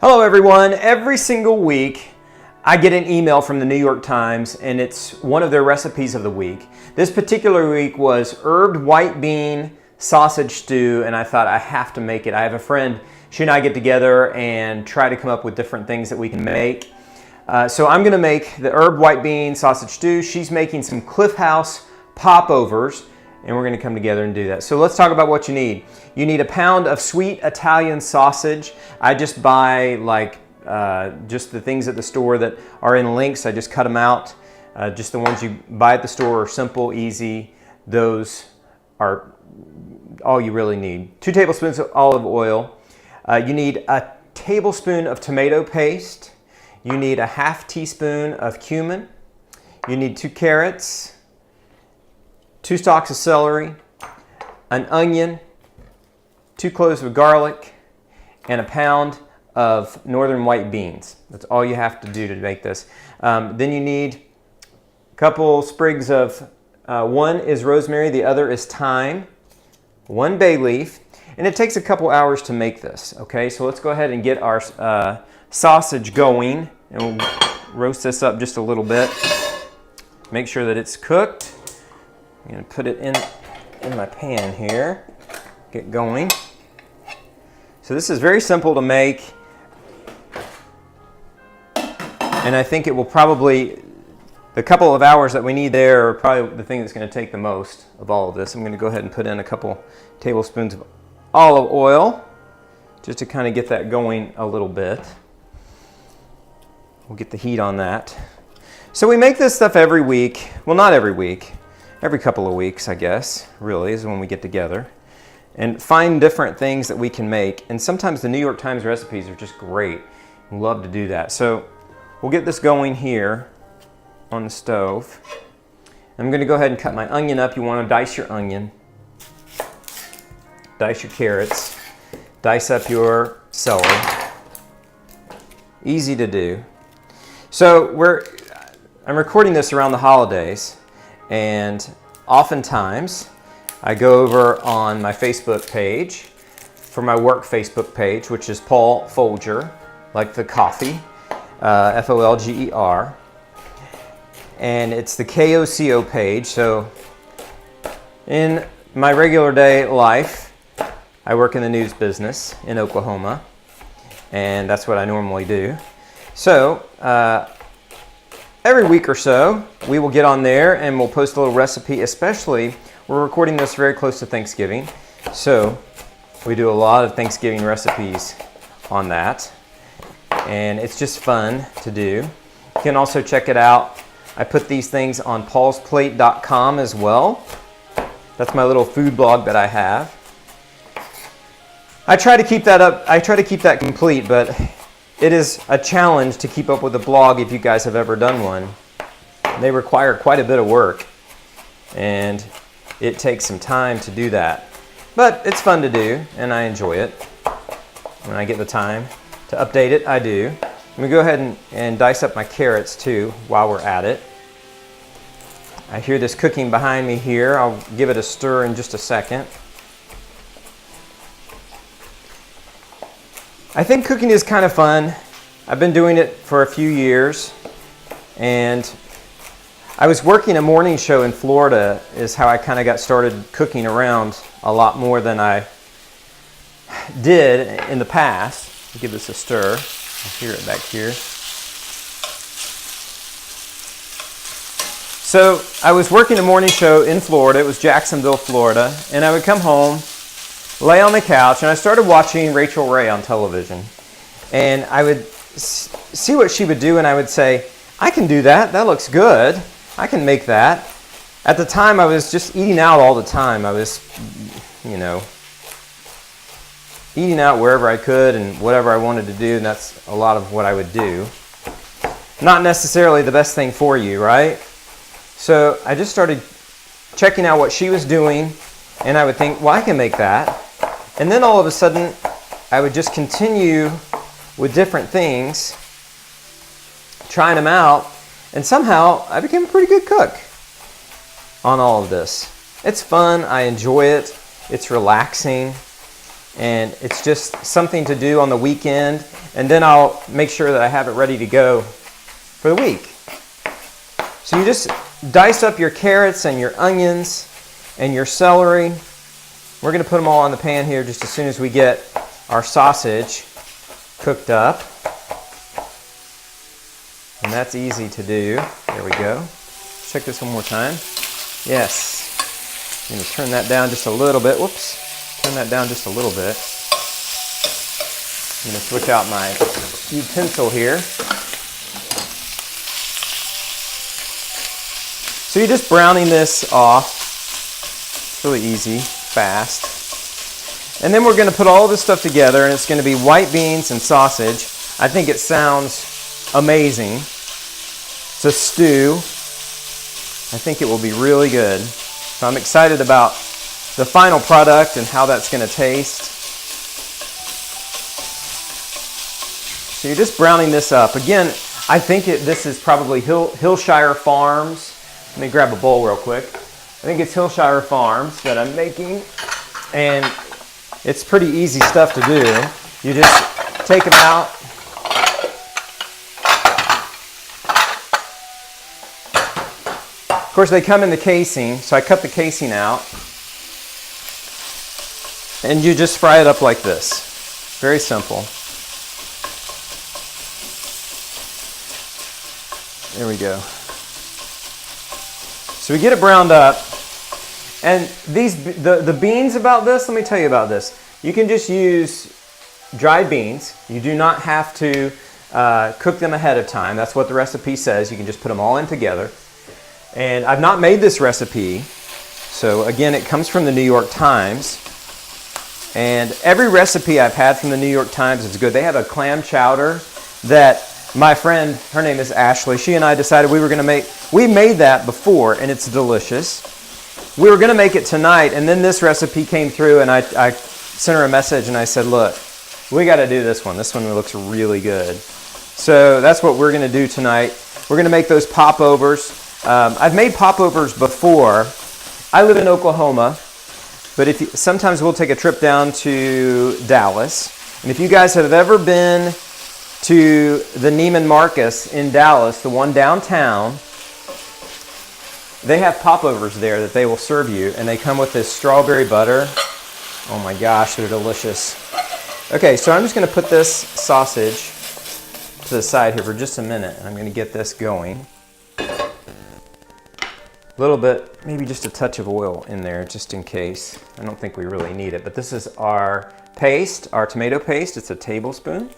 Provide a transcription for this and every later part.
Hello everyone. Every single week I get an email from the New York Times and it's one of their recipes of the week. This particular week was herbed white bean sausage stew, and I thought I have to make it. I have a friend, she and I get together and try to come up with different things that we can make. So I'm gonna make the herbed white bean sausage stew. She's making some Cliff House popovers, and we're gonna come together and do that. So let's talk about what you need. You need a pound of sweet Italian sausage. I just buy just the things at the store that are in links. I just cut them out. Just the ones you buy at the store are simple, easy. Those are all you really need. 2 tablespoons of olive oil. You need a tablespoon of tomato paste. You need a half teaspoon of cumin. You need 2 carrots, 2 stalks of celery, an onion, 2 cloves of garlic, and a pound of northern white beans. That's all you have to do to make this. Then you need a couple sprigs of, one is rosemary, the other is thyme, 1 bay leaf, and it takes a couple hours to make this. Okay, so let's go ahead and get our sausage going, and we'll roast this up just a little bit. Make sure that it's cooked. I'm going to put it in my pan here, get going. So this is very simple to make, and I think it will probably, the couple of hours that we need there are probably the thing that's going to take the most of all of this. I'm going to go ahead and put in a couple tablespoons of olive oil just to kind of get that going a little bit. We'll get the heat on that. So we make this stuff every week. Well, not every week. Every couple of weeks, I guess, really, is when we get together and find different things that we can make. And sometimes the New York Times recipes are just great. We love to do that. So we'll get this going here on the stove. I'm going to go ahead and cut my onion up. You want to dice your onion, dice your carrots, dice up your celery. Easy to do. So I'm recording this around the holidays, and oftentimes I go over on my Facebook page for my work Facebook page, which is Paul Folger, like the coffee, Folger, and it's the KOCO page. So in my regular day life, I work in the news business in Oklahoma, and that's what I normally do. So every week or so, we will get on there and we'll post a little recipe, especially we're recording this very close to Thanksgiving. So we do a lot of Thanksgiving recipes on that. And it's just fun to do. You can also check it out. I put these things on paulsplate.com as well. That's my little food blog that I have. I try to keep that up. I try to keep that complete, but it is a challenge to keep up with a blog if you guys have ever done one. They require quite a bit of work, and it takes some time to do that. But it's fun to do, and I enjoy it. When I get the time to update it, I do. Let me go ahead and dice up my carrots too while we're at it. I hear this cooking behind me here. I'll give it a stir in just a second. I think cooking is kind of fun. I've been doing it for a few years, and I was working a morning show in Florida is how I kind of got started cooking around a lot more than I did in the past. I'll give this a stir. I hear it back here. So I was working a morning show in Florida. It was Jacksonville, Florida, and I would come home, lay on the couch, and I started watching Rachel Ray on television. And I would see what she would do, and I would say, I can do that. That looks good. I can make that. At the time, I was just eating out all the time. I was, eating out wherever I could and whatever I wanted to do, and that's a lot of what I would do. Not necessarily the best thing for you, right? So I just started checking out what she was doing, and I would think, well, I can make that. And then all of a sudden, I would just continue with different things, trying them out, and somehow I became a pretty good cook on all of this. It's fun, I enjoy it, it's relaxing, and it's just something to do on the weekend. and then I'll make sure that I have it ready to go for the week. So you just dice up your carrots and your onions and your celery. We're going to put them all on the pan here just as soon as we get our sausage cooked up. And that's easy to do. There we go. Check this one more time. Yes. I'm going to turn that down just a little bit. Whoops. Turn that down just a little bit. I'm going to switch out my utensil here. So you're just browning this off. It's really easy, fast. And then we're going to put all this stuff together, and it's going to be white beans and sausage. I think it sounds amazing. It's a stew. I think it will be really good. So I'm excited about the final product and how that's going to taste. So you're just browning this up. Again, I think this is probably Hillshire Farms. Let me grab a bowl real quick. I think it's Hillshire Farms that I'm making. And it's pretty easy stuff to do. You just take them out. Of course, they come in the casing, so I cut the casing out. And you just fry it up like this. Very simple. There we go. So we get it browned up. And the beans about this, let me tell you about this. You can just use dried beans. You do not have to cook them ahead of time. That's what the recipe says. You can just put them all in together. And I've not made this recipe. So again, it comes from the New York Times. And every recipe I've had from the New York Times is good. They have a clam chowder that my friend, her name is Ashley, she and I decided we were going to make. We made that before, and it's delicious. We were going to make it tonight, and then this recipe came through, and I sent her a message, and I said, look, we got to do this one. This one looks really good. So that's what we're going to do tonight. We're going to make those popovers. I've made popovers before. I live in Oklahoma, but sometimes we'll take a trip down to Dallas. And if you guys have ever been to the Neiman Marcus in Dallas, the one downtown, they have popovers there that they will serve you, and they come with this strawberry butter. Oh my gosh, they're delicious. Okay, so I'm just going to put this sausage to the side here for just a minute, and I'm going to get this going. A little bit, maybe just a touch of oil in there, just in case. I don't think we really need it, but this is our paste, our tomato paste. It's a tablespoon.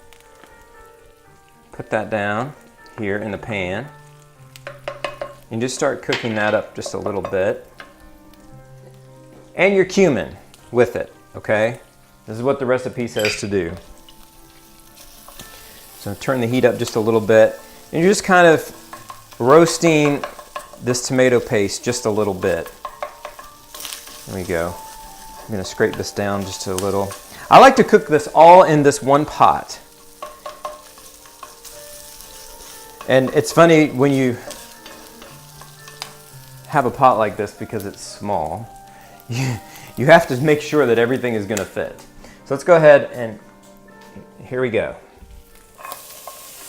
Put that down here in the pan. And just start cooking that up just a little bit. And your cumin with it, okay? This is what the recipe says to do. So turn the heat up just a little bit. And you're just kind of roasting this tomato paste just a little bit. There we go. I'm going to scrape this down just a little. I like to cook this all in this one pot. And it's funny when you have a pot like this because it's small. You have to make sure that everything is going to fit. So let's go ahead and here we go.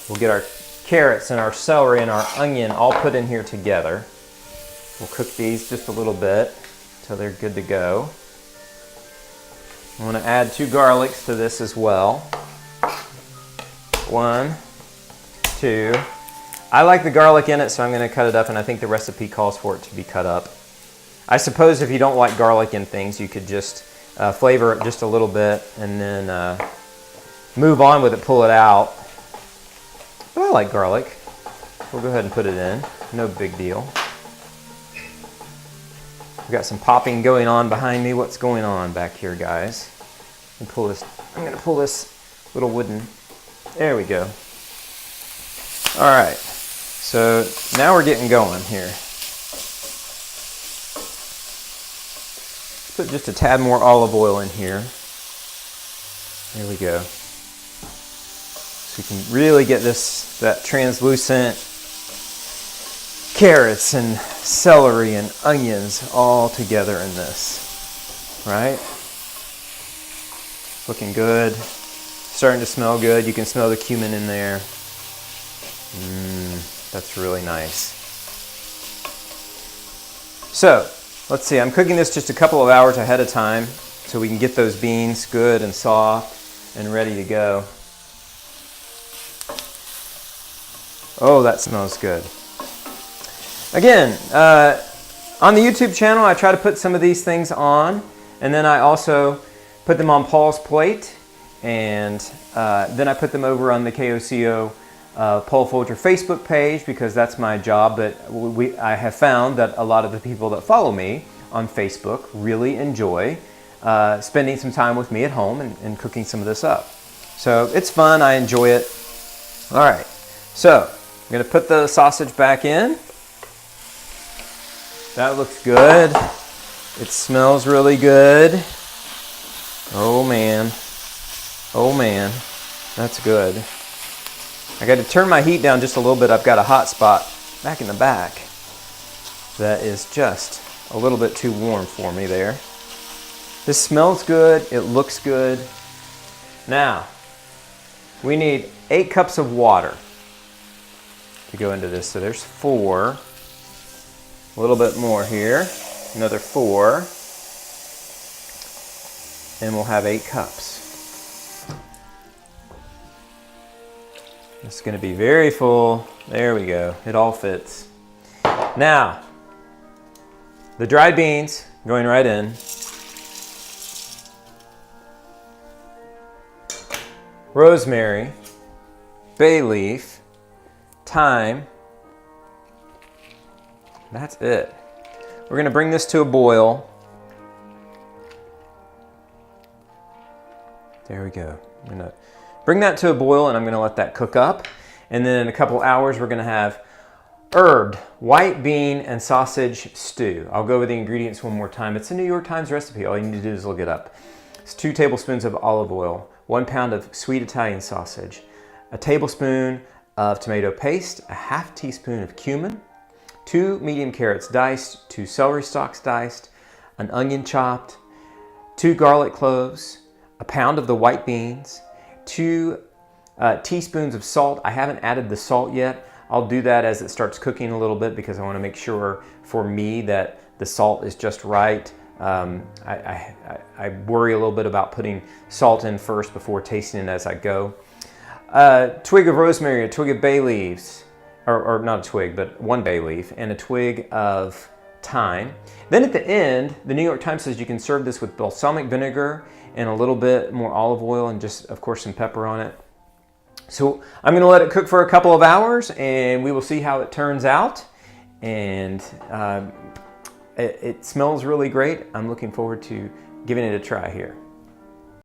We'll get our carrots and our celery and our onion all put in here together. We'll cook these just a little bit until they're good to go. I want to add 2 garlics to this as well. 1, 2. I like the garlic in it, so I'm going to cut it up, and I think the recipe calls for it to be cut up. I suppose if you don't like garlic in things, you could just flavor it just a little bit and then move on with it, pull it out. But I like garlic. We'll go ahead and put it in. No big deal. We've got some popping going on behind me. What's going on back here, guys? I'm going to pull this little wooden. There we go. All right. So now we're getting going here. Put just a tad more olive oil in here. There we go. So we can really get that translucent carrots and celery and onions all together in this. Right? Looking good. starting to smell good. You can smell the cumin in there. That's really nice. So, let's see, I'm cooking this just a couple of hours ahead of time so we can get those beans good and soft and ready to go. Oh, that smells good. Again, on the YouTube channel, I try to put some of these things on, and then I also put them on Paul's plate, and then I put them over on the KOCO Paul Folger Facebook page, because that's my job. But I have found that a lot of the people that follow me on Facebook really enjoy spending some time with me at home and cooking some of this up. So it's fun, I enjoy it. All right, so I'm gonna put the sausage back in. That looks good. It smells really good. Oh man, that's good. I got to turn my heat down just a little bit. I've got a hot spot back in the back that is just a little bit too warm for me there. This smells good, it looks good. Now, we need 8 cups of water to go into this. So there's 4, a little bit more here, another 4, and we'll have 8 cups. It's going to be very full. There we go. It all fits. Now, the dried beans going right in. Rosemary, bay leaf, thyme. That's it. We're going to bring this to a boil. There we go. I'm going to bring that to a boil, and I'm going to let that cook up. And then in a couple hours, we're going to have herbed white bean and sausage stew. I'll go over the ingredients one more time. It's a New York Times recipe. All you need to do is look it up. It's 2 tablespoons of olive oil, 1 pound of sweet Italian sausage, a tablespoon of tomato paste, a half teaspoon of cumin, 2 medium carrots diced, 2 celery stalks diced, an onion chopped, 2 garlic cloves, a pound of the white beans, 2 teaspoons of salt. I haven't added the salt yet. I'll do that as it starts cooking a little bit, because I want to make sure for me that the salt is just right. I worry a little bit about putting salt in first before tasting it as I go. A twig of rosemary, a twig of bay leaves, or not a twig, but 1 bay leaf, and a twig of thyme. Then at the end, the New York Times says you can serve this with balsamic vinegar and a little bit more olive oil and just, of course, some pepper on it. So I'm going to let it cook for a couple of hours, and we will see how it turns out. And it smells really great. I'm looking forward to giving it a try here.